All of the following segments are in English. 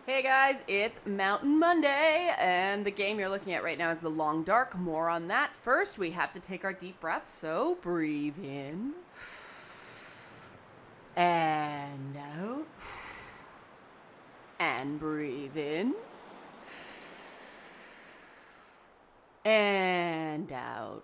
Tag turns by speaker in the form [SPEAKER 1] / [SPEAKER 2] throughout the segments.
[SPEAKER 1] Hey guys, it's Mountain Monday, and the game you're looking at right now is The Long Dark. More on that. First, we have to take our deep breaths, so breathe in and out, and breathe in and out.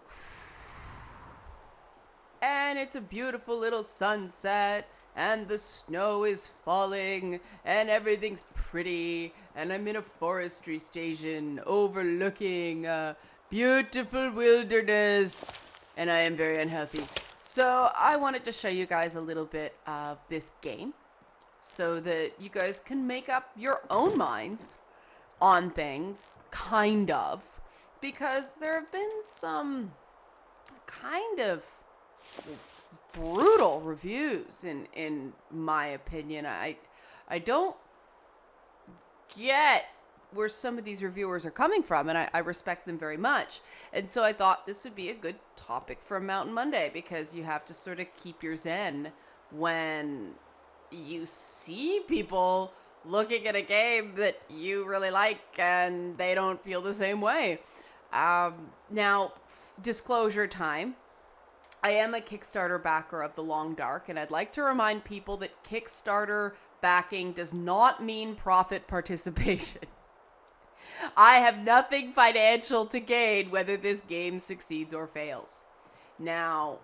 [SPEAKER 1] And it's a beautiful little sunset, and the snow is falling, and everything's pretty, and I'm in a forestry station overlooking a beautiful wilderness, and I am very unhealthy. So I wanted to show you guys a little bit of this game so that you guys can make up your own minds on things, kind of, because there have been some kind of brutal reviews in my opinion. I don't get where some of these reviewers are coming from, and I respect them very much. And so I thought this would be a good topic for Mountain Monday, because you have to sort of keep your zen when you see people looking at a game that you really like and they don't feel the same way. Now, disclosure time. I am a Kickstarter backer of The Long Dark, and I'd like to remind people that Kickstarter backing does not mean profit participation. I have nothing financial to gain whether this game succeeds or fails. Now,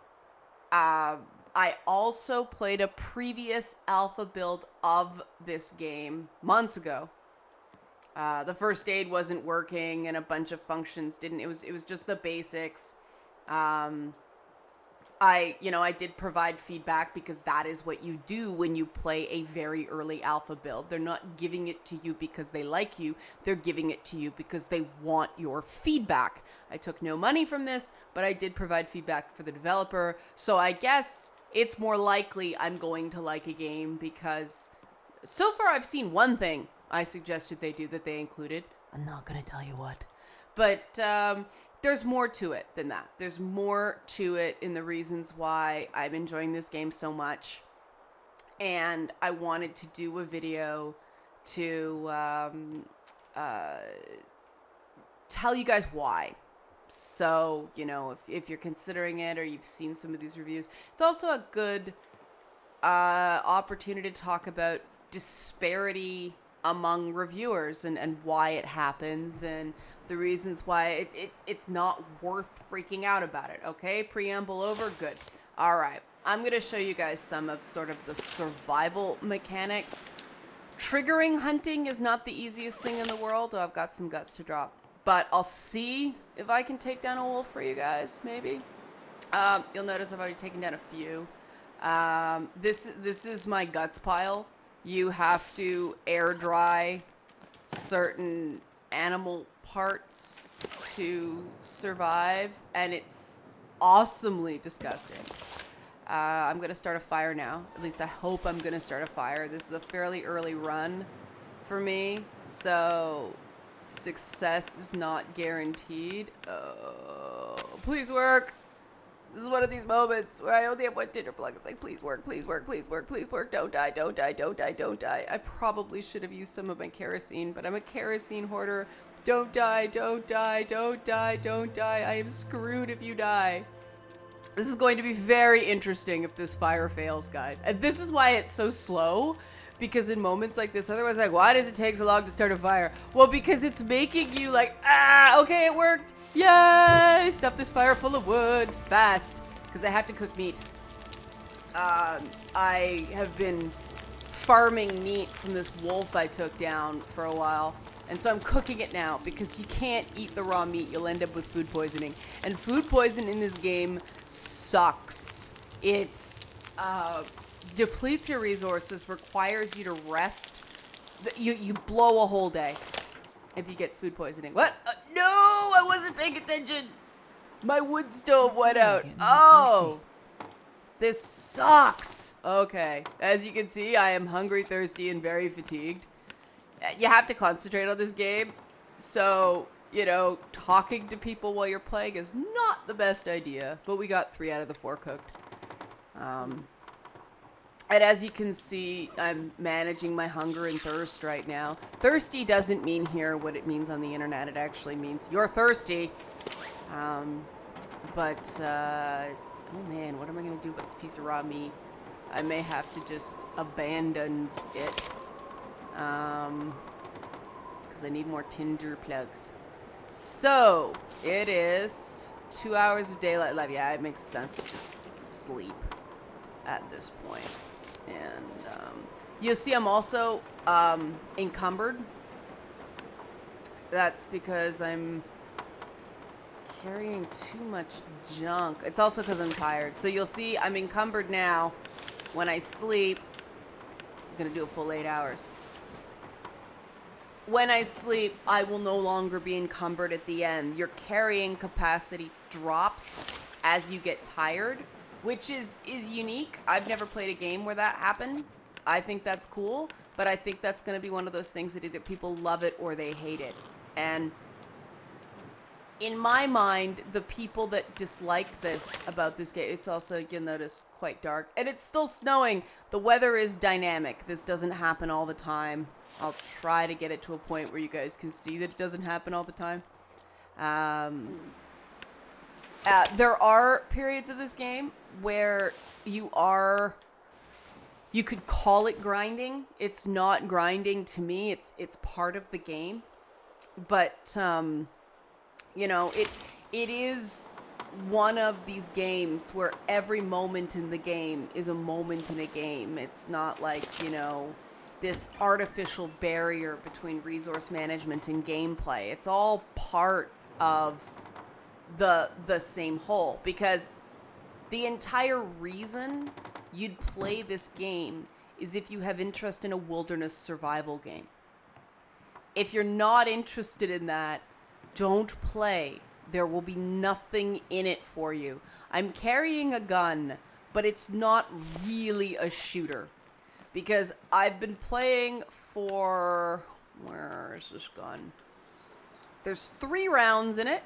[SPEAKER 1] I also played a previous alpha build of this game months ago. The first aid wasn't working, and a bunch of functions didn't. It was just the basics. I did provide feedback, because that is what you do when you play a very early alpha build. They're not giving it to you because they like you. They're giving it to you because they want your feedback. I took no money from this, but I did provide feedback for the developer. So I guess it's more likely I'm going to like a game, because so far I've seen one thing I suggested they do that they included. I'm not going to tell you what. But there's more to it than that. There's more to it in the reasons why I'm enjoying this game so much. And I wanted to do a video to tell you guys why. So, if you're considering it or you've seen some of these reviews, it's also a good opportunity to talk about disparity among reviewers and why it happens, and the reasons why it's not worth freaking out about it. Okay, preamble over. Good. All right, I'm gonna show you guys some of sort of the survival mechanics. Triggering hunting is not the easiest thing in the world. Oh, I've got some guts to drop, but I'll see if I can take down a wolf for you guys. Maybe. You'll notice I've already taken down a few. This is my guts pile. You have to air dry certain animal parts to survive, and it's awesomely disgusting. I'm going to start a fire now. At least I hope I'm going to start a fire. This is a fairly early run for me, so success is not guaranteed. Oh, please work. This is one of these moments where I only have one tinder plug. It's like, please work, please work, please work, please work. Don't die, don't die, don't die, don't die. I probably should have used some of my kerosene, but I'm a kerosene hoarder. Don't die, don't die, don't die, don't die. I am screwed if you die. This is going to be very interesting if this fire fails, guys. And this is why it's so slow, because in moments like this, otherwise, like, why does it take so long to start a fire? Well, because it's making you like, okay, it worked. Yay! Stuff this fire full of wood fast, because I have to cook meat. I have been farming meat from this wolf I took down for a while, and so I'm cooking it now, because you can't eat the raw meat. You'll end up with food poisoning, and food poison in this game sucks. It depletes your resources, requires you to rest. You blow a whole day if you get food poisoning. What? No, I wasn't paying attention. My wood stove went out. Oh, this sucks. Okay, as you can see, I am hungry, thirsty, and very fatigued. You have to concentrate on this game, so, talking to people while you're playing is not the best idea, but we got 3 out of the 4 cooked. And as you can see, I'm managing my hunger and thirst right now. Thirsty doesn't mean here what it means on the internet. It actually means you're thirsty. Oh man, what am I going to do with this piece of raw meat? I may have to just abandon it. Because I need more tinder plugs. So, it is 2 hours of daylight left. Yeah, it makes sense to just sleep at this point. And you'll see I'm also encumbered. That's because I'm carrying too much junk. It's also because I'm tired. So you'll see I'm encumbered now. When I sleep, I'm going to do a full 8 hours. When I sleep, I will no longer be encumbered at the end. Your carrying capacity drops as you get tired, which is unique. I've never played a game where that happened. I think that's cool, but I think that's going to be one of those things that either people love it or they hate it. And in my mind, the people that dislike this about this game, it's also, you'll notice, quite dark. And it's still snowing. The weather is dynamic. This doesn't happen all the time. I'll try to get it to a point where you guys can see that it doesn't happen all the time. There are periods of this game where you could call it grinding. It's not grinding to me. It's part of the game. But, you know, it is one of these games where every moment in the game is a moment in a game. It's not like, you know, this artificial barrier between resource management and gameplay. It's all part of the same whole, because the entire reason you'd play this game is if you have interest in a wilderness survival game. If you're not interested in that, don't play. There will be nothing in it for you. I'm carrying a gun, but it's not really a shooter. Because I've been playing for... Where is this gun? There's 3 rounds in it.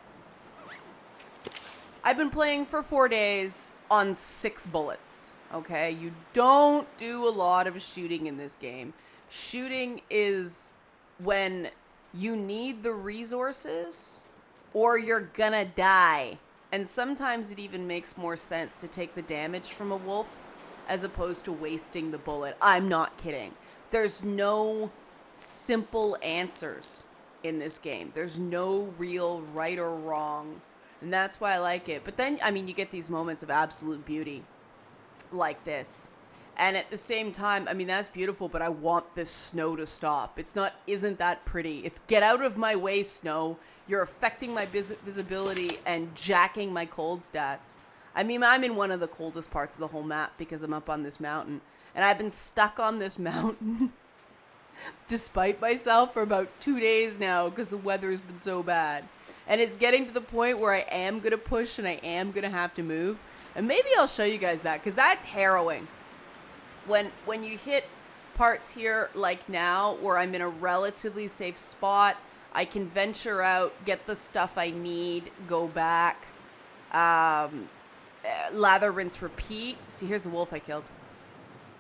[SPEAKER 1] I've been playing for 4 days on 6 bullets. Okay? You don't do a lot of shooting in this game. Shooting is when you need the resources or you're gonna die. And sometimes it even makes more sense to take the damage from a wolf as opposed to wasting the bullet. I'm not kidding. There's no simple answers in this game. There's no real right or wrong. And that's why I like it. But then, I mean, you get these moments of absolute beauty like this. And at the same time, I mean, that's beautiful, but I want this snow to stop. Isn't that pretty? It's get out of my way, snow. You're affecting my visibility and jacking my cold stats. I mean, I'm in one of the coldest parts of the whole map because I'm up on this mountain. And I've been stuck on this mountain despite myself for about 2 days now because the weather's been so bad. And it's getting to the point where I am going to push and I am going to have to move. And maybe I'll show you guys that because that's harrowing. When you hit parts here like now where I'm in a relatively safe spot, I can venture out, get the stuff I need, go back, lather, rinse, repeat. See, here's a wolf I killed.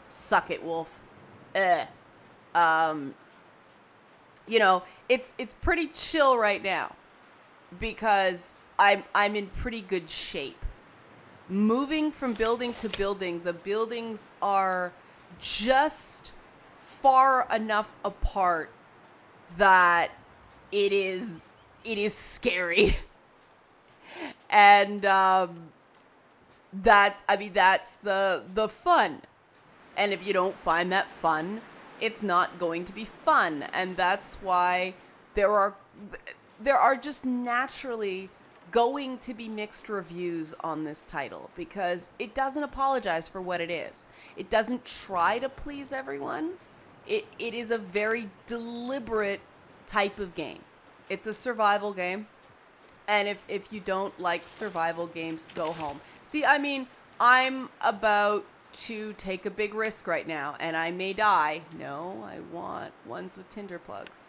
[SPEAKER 1] Suck it, wolf. You know, it's pretty chill right now because I'm in pretty good shape. Moving from building to building, the buildings are just far enough apart that it is scary. And that's the fun. And if you don't find that fun, it's not going to be fun. And that's why there are just naturally going to be mixed reviews on this title because it doesn't apologize for what it is. It doesn't try to please everyone. It is a very deliberate type of game. It's a survival game. And if you don't like survival games, go home. See, I mean, I'm about to take a big risk right now and I may die. No, I want ones with tinder plugs.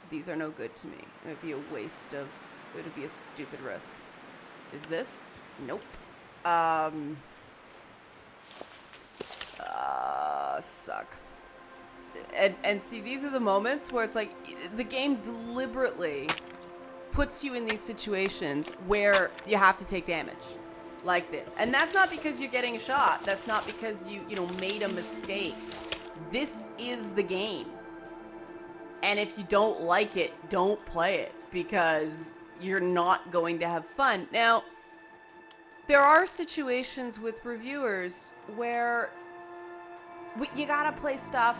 [SPEAKER 1] These are no good to me. It would be a waste of... It would be a stupid risk. Is this? Nope. suck. And see, these are the moments where it's like the game deliberately puts you in these situations where you have to take damage like this. And that's not because you're getting shot. That's not because you made a mistake. This is the game. And if you don't like it, don't play it, because you're not going to have fun. Now, there are situations with reviewers where you gotta play stuff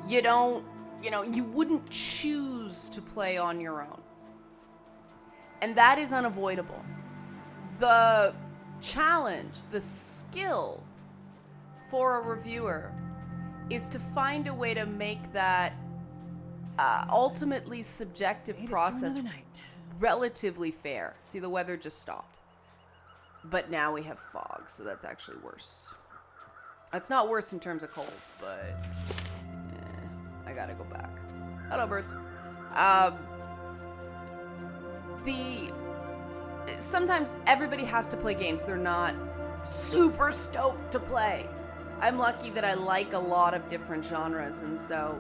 [SPEAKER 1] you wouldn't choose to play on your own. And that is unavoidable. The challenge, the skill for a reviewer is to find a way to make that ultimately subjective process relatively fair. See, the weather just stopped. But now we have fog, so that's actually worse. It's not worse in terms of cold, but I gotta go back. Hello, birds. Sometimes everybody has to play games they're not super stoked to play. I'm lucky that I like a lot of different genres, and so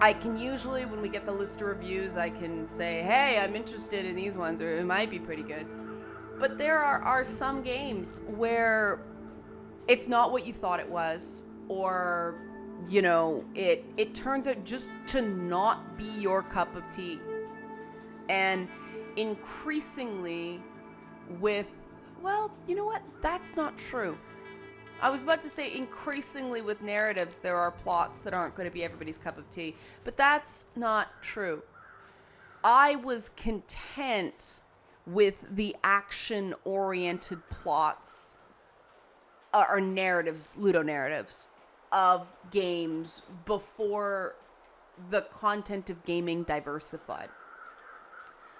[SPEAKER 1] I can usually, when we get the list of reviews, I can say, hey, I'm interested in these ones, or it might be pretty good. But there are some games where it's not what you thought it was, or, it turns out just to not be your cup of tea. And increasingly with, well, you know what? That's not true. I was about to say increasingly with narratives, there are plots that aren't going to be everybody's cup of tea, but that's not true. I was content with the action-oriented plots or narratives, ludonarratives of games before the content of gaming diversified.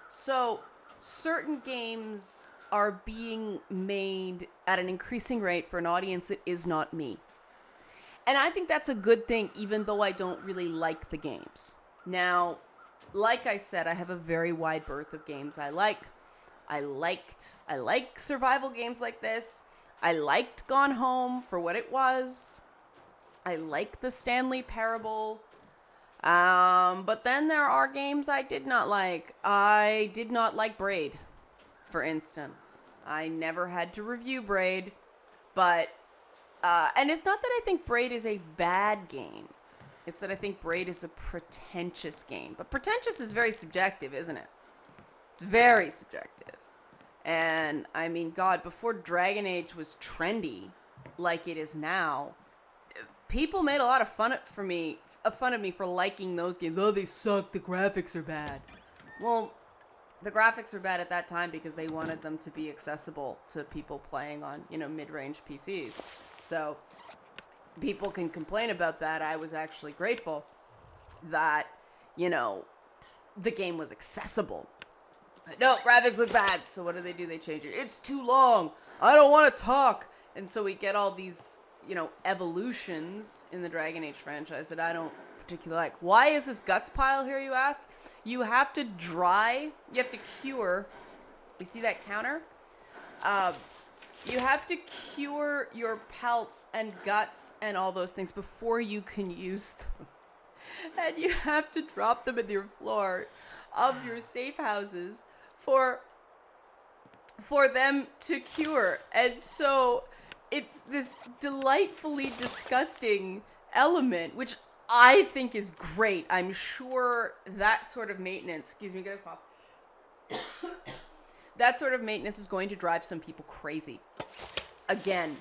[SPEAKER 1] So certain games are being made at an increasing rate for an audience that is not me. And I think that's a good thing, even though I don't really like the games. Now, like I said, I have a very wide berth of games I like. I like survival games like this. I liked Gone Home for what it was. I like the Stanley Parable. But then there are games I did not like. I did not like Braid, for instance. I never had to review Braid, but, and it's not that I think Braid is a bad game. It's that I think Braid is a pretentious game. But pretentious is very subjective, isn't it? It's very subjective. And, I mean, God, before Dragon Age was trendy, like it is now, people made a lot of fun of me for liking those games. Oh, they suck. The graphics are bad. Well, the graphics were bad at that time because they wanted them to be accessible to people playing on, mid-range PCs. So people can complain about that. I was actually grateful that, the game was accessible. No, graphics look bad. So what do? They change it. It's too long. I don't want to talk. And so we get all these, evolutions in the Dragon Age franchise that I don't particularly like. Why is this guts pile here, you ask? You have to cure. You see that counter? You have to cure your pelts and guts and all those things before you can use them. And you have to drop them in your floor of your safe houses for them to cure. And so it's this delightfully disgusting element, which I think is great. I'm sure that sort of maintenance, excuse me, get a cough. That sort of maintenance is going to drive some people crazy. Again,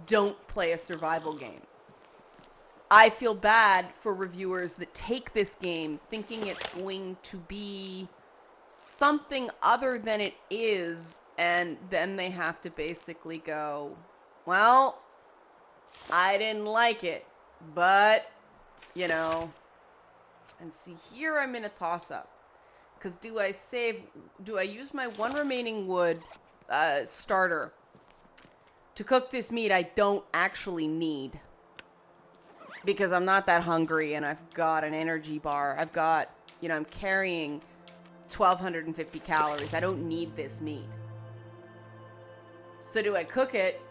[SPEAKER 1] don't play a survival game. I feel bad for reviewers that take this game thinking it's going to be something other than it is, and then they have to basically go, well, I didn't like it, but, and see, here I'm in a toss-up. Because do I use my one remaining wood starter to cook this meat I don't actually need? Because I'm not that hungry and I've got an energy bar. I've got, I'm carrying 1,250 calories. I don't need this meat. So do I cook it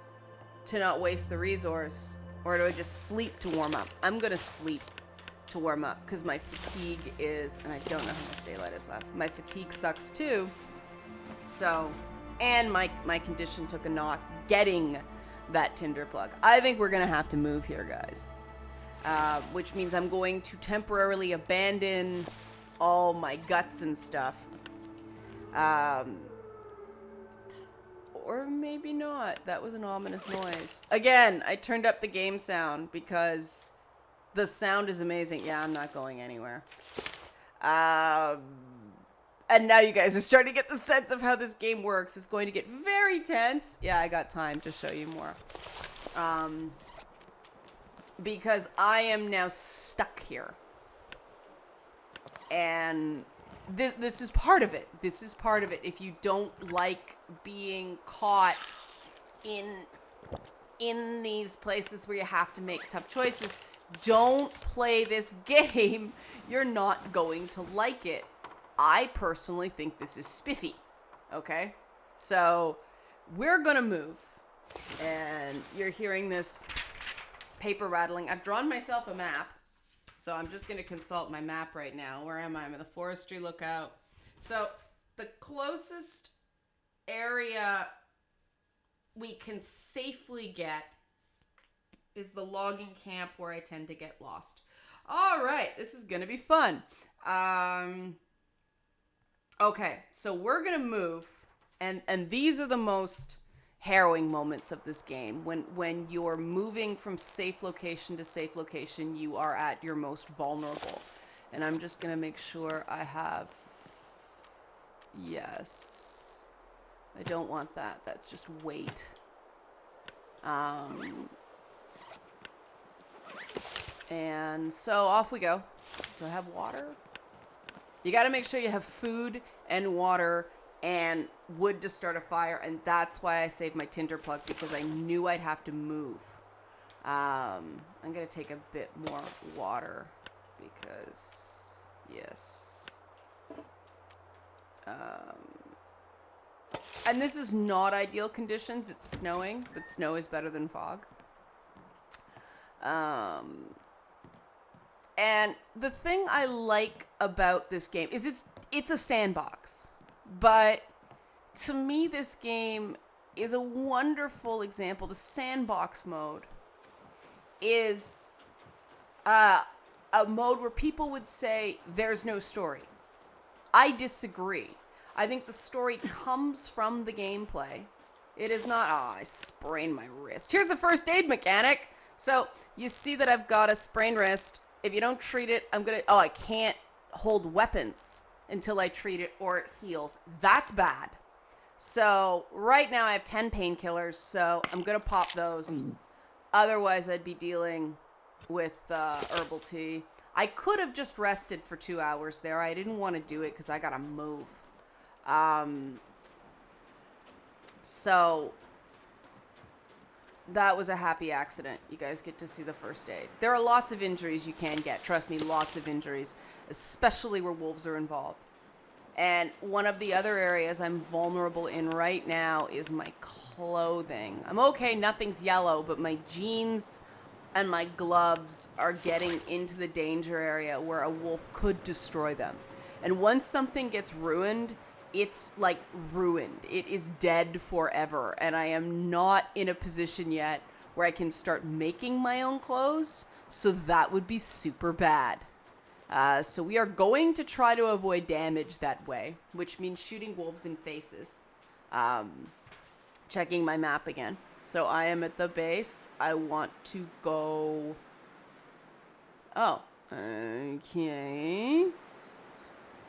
[SPEAKER 1] to not waste the resource? Or do I just sleep to warm up? I'm gonna sleep to warm up because my fatigue is, and I don't know how much daylight is left. My fatigue sucks too. So, and my condition took a knock getting that tinder plug. I think we're gonna have to move here, guys. Which means I'm going to temporarily abandon all my guts and stuff. Or maybe not. That was an ominous noise. Again, I turned up the game sound because the sound is amazing. Yeah, I'm not going anywhere. And now you guys are starting to get the sense of how this game works. It's going to get very tense. Yeah, I got time to show you more. Because I am now stuck here. And this is part of it. This is part of it. If you don't like being caught in these places where you have to make tough choices, don't play this game. You're not going to like it. I personally think this is spiffy. Okay? So, we're gonna move. And you're hearing this paper rattling. I've drawn myself a map. So I'm just going to consult my map right now. Where am I? I'm in the forestry lookout. So the closest area we can safely get is the logging camp where I tend to get lost. All right. This is going to be fun. Okay. So we're going to move. And these are the most harrowing moments of this game. When you're moving from safe location to safe location, you are at your most vulnerable. And I'm just gonna make sure I have, yes, I don't want that. That's just weight. And so off we go. Do I have water? You gotta make sure you have food and water and wood to start a fire, and that's why I saved my tinder plug, because I knew I'd have to move. I'm gonna take a bit more water, because, yes. And this is not ideal conditions. It's snowing, but snow is better than fog. And the thing I like about this game is it's a sandbox. But to me, this game is a wonderful example. The sandbox mode is a mode where people would say there's no story. I disagree. I think the story comes from the gameplay. It is not, I sprained my wrist. Here's a first aid mechanic. So you see that I've got a sprained wrist. If you don't treat it, I can't hold weapons until I treat it or it heals. That's bad. So right now I have 10 painkillers, so I'm going to pop those. Otherwise, I'd be dealing with herbal tea. I could have just rested for 2 hours there. I didn't want to do it because I got to move. So that was a happy accident. You guys get to see the first aid. There are lots of injuries you can get. Trust me, lots of injuries, especially where wolves are involved. And one of the other areas I'm vulnerable in right now is my clothing. I'm okay, nothing's yellow, but my jeans and my gloves are getting into the danger area where a wolf could destroy them. And once something gets ruined, it's like ruined. It is dead forever. And I am not in a position yet where I can start making my own clothes. So that would be super bad. So we are going to try to avoid damage that way, which means shooting wolves in faces. Checking my map again. So I am at the base. I want to go... Oh, okay.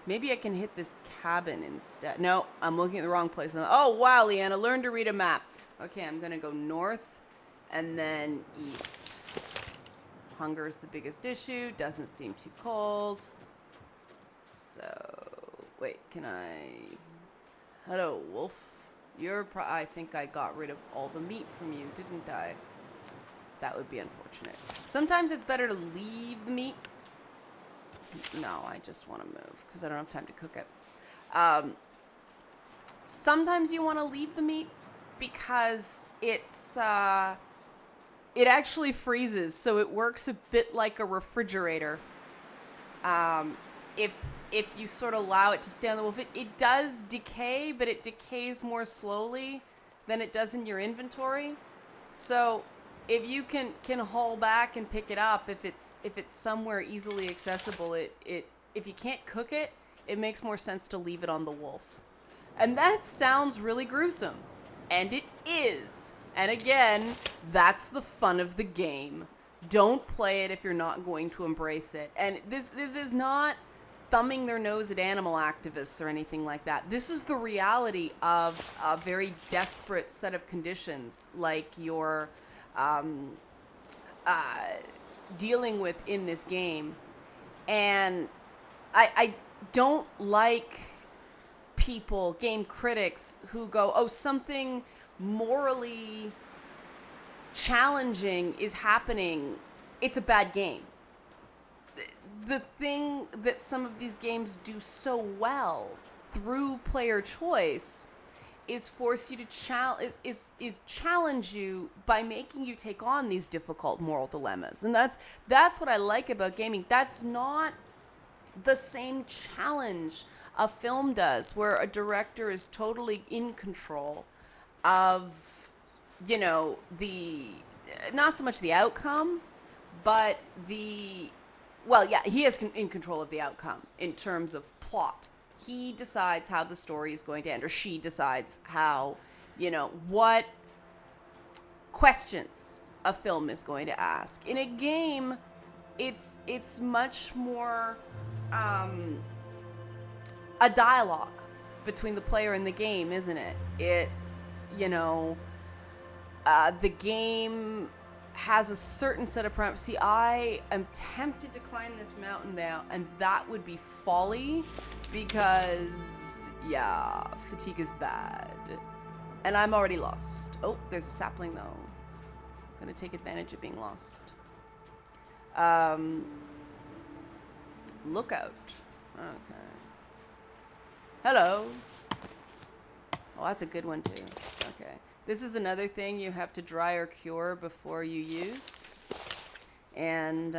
[SPEAKER 1] Maybe I can hit this cabin instead. No, I'm looking at the wrong place. Oh, wow, Liana, learn to read a map. Okay, I'm going to go north and then east. Hunger is the biggest issue. Doesn't seem too cold. So, wait, can I... Hello, wolf. I think I got rid of all the meat from you, didn't I? That would be unfortunate. Sometimes it's better to leave the meat. No, I just want to move because I don't have time to cook it. Sometimes you want to leave the meat because it's it actually freezes, so it works a bit like a refrigerator. If you sort of allow it to stay on the wolf, it does decay, but it decays more slowly than it does in your inventory. So if you can haul back and pick it up, if it's somewhere easily accessible, if you can't cook it, it makes more sense to leave it on the wolf. And that sounds really gruesome. And it is. And again, that's the fun of the game. Don't play it if you're not going to embrace it. And this is not thumbing their nose at animal activists or anything like that. This is the reality of a very desperate set of conditions like you're dealing with in this game. And I don't like people, game critics, who go, oh, something morally challenging is happening, it's a bad game. The thing that some of these games do so well through player choice is force you to challenge you by making you take on these difficult moral dilemmas. And that's what I like about gaming. That's not the same challenge a film does, where a director is totally in control of, you know, not so much the outcome, but he is in control of the outcome in terms of plot. He decides how the story is going to end, or she decides how, you know, what questions a film is going to ask. In a game, it's much more a dialogue between the player and the game, isn't it? It's, you know, the game has a certain set of parameters. See, I am tempted to climb this mountain now, and that would be folly because, yeah, fatigue is bad. And I'm already lost. Oh, there's a sapling, though. I'm gonna take advantage of being lost. Lookout. Okay. Hello. Oh, that's a good one, too. Okay. This is another thing you have to dry or cure before you use. And,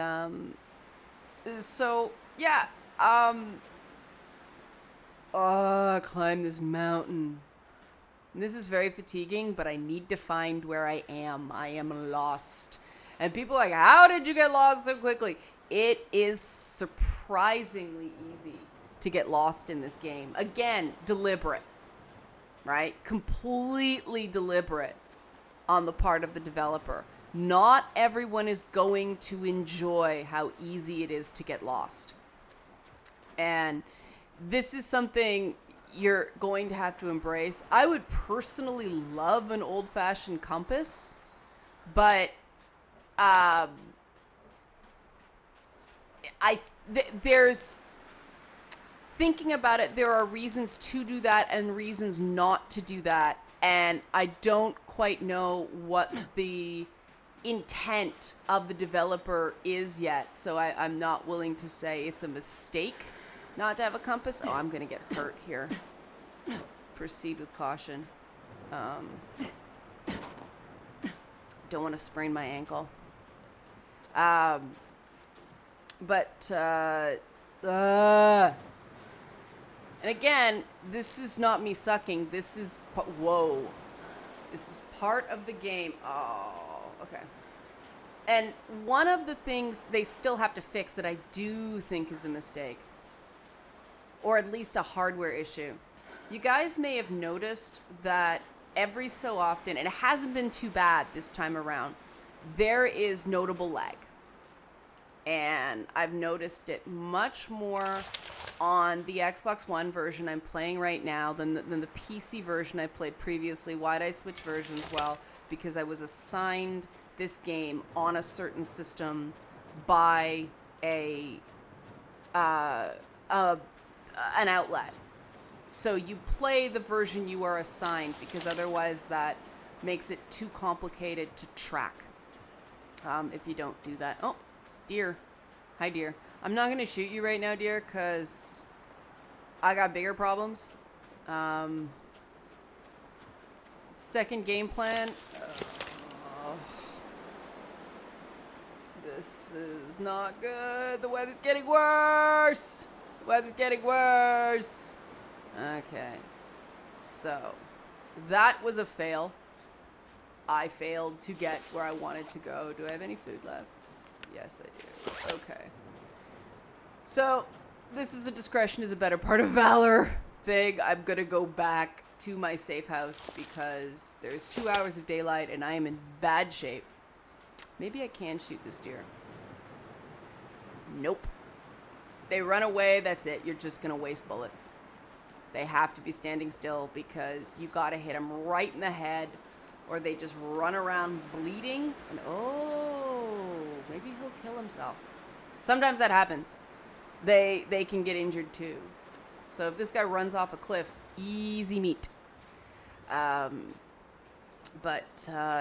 [SPEAKER 1] so, yeah. Climb this mountain. And this is very fatiguing, but I need to find where I am. I am lost. And people are like, how did you get lost so quickly? It is surprisingly easy to get lost in this game. Again, deliberate. Right? Completely deliberate on the part of the developer. Not everyone is going to enjoy how easy it is to get lost. And this is something you're going to have to embrace. I would personally love an old-fashioned compass, but there's thinking about it, there are reasons to do that and reasons not to do that. And I don't quite know what the intent of the developer is yet. So I'm not willing to say it's a mistake not to have a compass. Oh, I'm going to get hurt here. Proceed with caution. Don't want to sprain my ankle. And again, this is not me sucking. This is, whoa. This is part of the game. Oh, okay. And one of the things they still have to fix that I do think is a mistake, or at least a hardware issue. You guys may have noticed that every so often, and it hasn't been too bad this time around, there is notable lag. And I've noticed it much more on the Xbox One version I'm playing right now than the PC version I played previously. Why'd I switch versions? Well, because I was assigned this game on a certain system by an outlet. So you play the version you are assigned, because otherwise that makes it too complicated to track if you don't do that. Oh, deer. Hi, deer. I'm not going to shoot you right now, deer, because I got bigger problems. Second game plan. This is not good. The weather's getting worse. The weather's getting worse. Okay. So, that was a fail. I failed to get where I wanted to go. Do I have any food left? Yes, I do. Okay. So, this is a discretion is a better part of valor thing. I'm gonna go back to my safe house because there's 2 hours of daylight and I am in bad shape. Maybe I can shoot this deer. Nope. They run away, that's it. You're just gonna waste bullets. They have to be standing still because you gotta hit them right in the head or they just run around bleeding and maybe he'll kill himself. Sometimes that happens. They can get injured too. So if this guy runs off a cliff, easy meat. But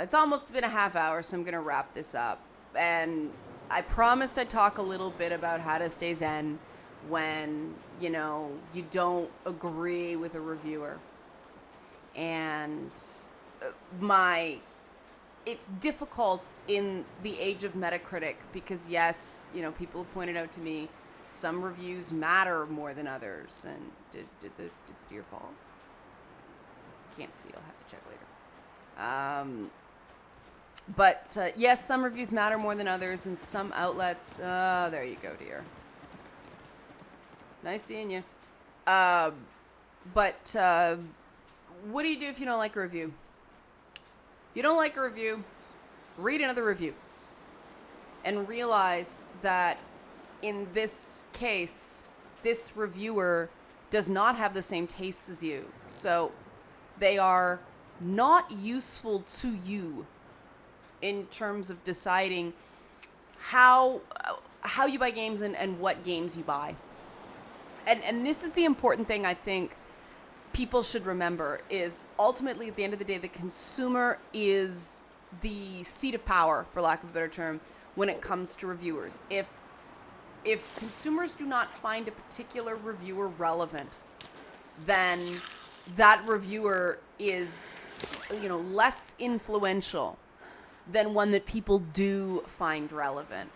[SPEAKER 1] it's almost been a half hour, so I'm going to wrap this up. And I promised I'd talk a little bit about how to stay zen when, you don't agree with a reviewer. And it's difficult in the age of Metacritic because, yes, people have pointed out to me some reviews matter more than others. And did the deer fall? Can't see. I'll have to check later. But yes, some reviews matter more than others, and some outlets. There you go, dear. Nice seeing you. But what do you do if you don't like a review? If you don't like a review, read another review, and realize that in this case, this reviewer does not have the same tastes as you. So they are not useful to you in terms of deciding how you buy games and what games you buy. And this is the important thing I think people should remember is ultimately at the end of the day, the consumer is the seat of power, for lack of a better term, when it comes to reviewers. If consumers do not find a particular reviewer relevant, then that reviewer is, less influential than one that people do find relevant.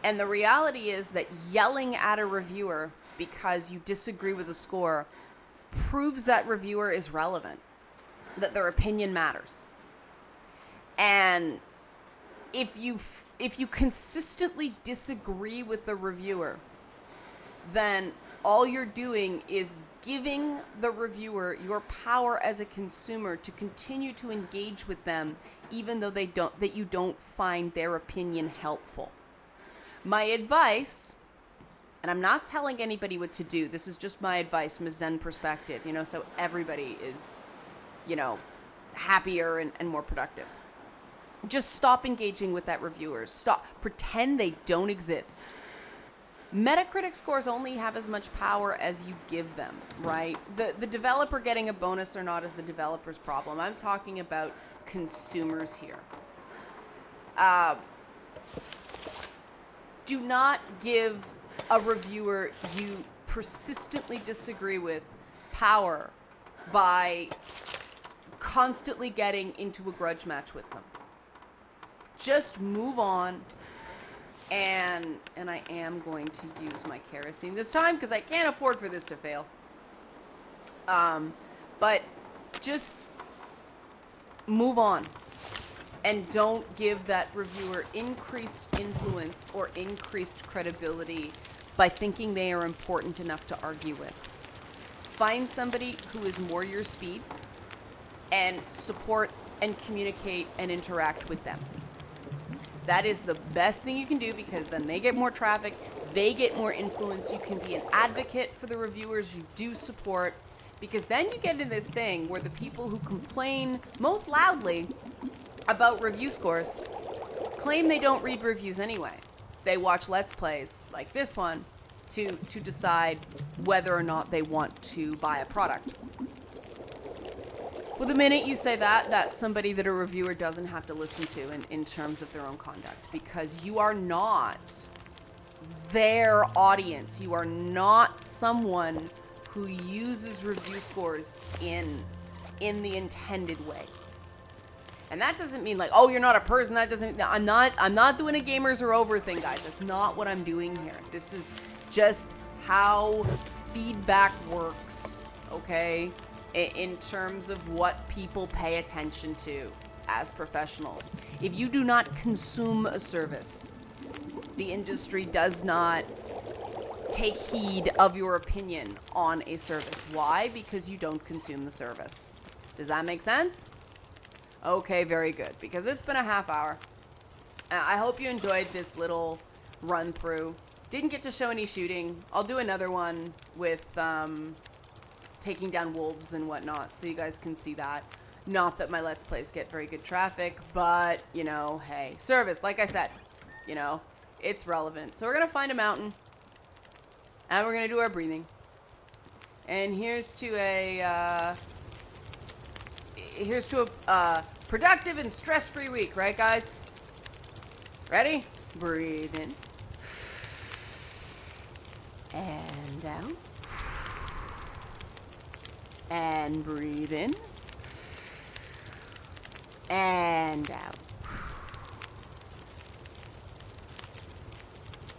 [SPEAKER 1] And the reality is that yelling at a reviewer because you disagree with a score proves that reviewer is relevant, that their opinion matters. And if you consistently disagree with the reviewer, then all you're doing is giving the reviewer your power as a consumer to continue to engage with them, even though you don't find their opinion helpful. My advice, and I'm not telling anybody what to do, this is just my advice from a Zen perspective, so everybody is, happier and more productive. Just stop engaging with that reviewer. Stop. Pretend they don't exist. Metacritic scores only have as much power as you give them, right? The developer getting a bonus or not is the developer's problem. I'm talking about consumers here. Do not give a reviewer you persistently disagree with power by constantly getting into a grudge match with them. Just move on. And I am going to use my kerosene this time because I can't afford for this to fail. But just move on. And don't give that reviewer increased influence or increased credibility by thinking they are important enough to argue with. Find somebody who is more your speed and support and communicate and interact with them. That is the best thing you can do because then they get more traffic, they get more influence. You can be an advocate for the reviewers you do support because then you get into this thing where the people who complain most loudly about review scores claim they don't read reviews anyway. They watch Let's Plays like this one to decide whether or not they want to buy a product. Well, the minute you say that, that's somebody that a reviewer doesn't have to listen to in terms of their own conduct because you are not their audience. You are not someone who uses review scores in the intended way. And that doesn't mean like, oh, you're not a person. That doesn't, I'm not doing a gamers are over thing, guys. That's not what I'm doing here. This is just how feedback works, okay? In terms of what people pay attention to as professionals. If you do not consume a service, the industry does not take heed of your opinion on a service. Why? Because you don't consume the service. Does that make sense? Okay, very good. Because it's been a half hour. I hope you enjoyed this little run through. Didn't get to show any shooting. I'll do another one with taking down wolves and whatnot, so you guys can see that. Not that my Let's Plays get very good traffic, but, you know, hey. Service, like I said, you know, it's relevant. So we're going to find a mountain, and we're going to do our breathing. And here's to a productive and stress-free week, right, guys? Ready? Breathe in. And out. And breathe in. And out.